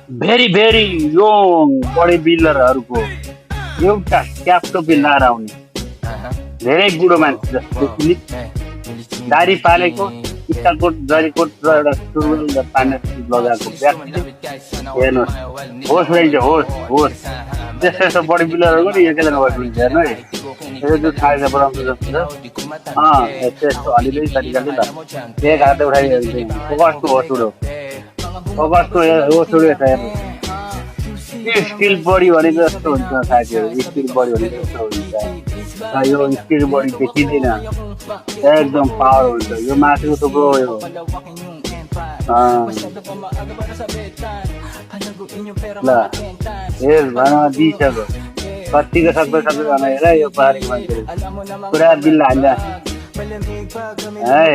very very young body बिल्डरहरूको एउटा cap टोपी लाएर आउने धेरै बुढो मान्छे जस्तो दारी पालेको स्टारकोट जरीकोट र एउटा सुरुवाल र पानी लगाएको व्यक्ति हेर्नुहोस् होस् रहन्छ होस् होस् त्यस्तो यस्तो बडी बिल्डरहरूको नि एकैजना बडी हेर्नु है यो जुन खाएर बनाउँछ जस्तो छ त्यस्तो अलिअलि तरिकाले ल एक हात उठाइदियो फोकसको होस् उडो फोकसको होस् उडो यता हेर्नु स्टिल बडी भनेको जस्तो हुन्छ साथीहरू स्टिल बडी भनेको जस्तो हुन्छ यो स्टिल बडी देखिँदैन एकदम पावर हुन्छ यो माथिको थुप्रो यो ल हेर भन दिइसक्यो कतिको सक्दो सक्दो भन हेर यो पहाडको मान्छेले पुरा बिल हाल्छ है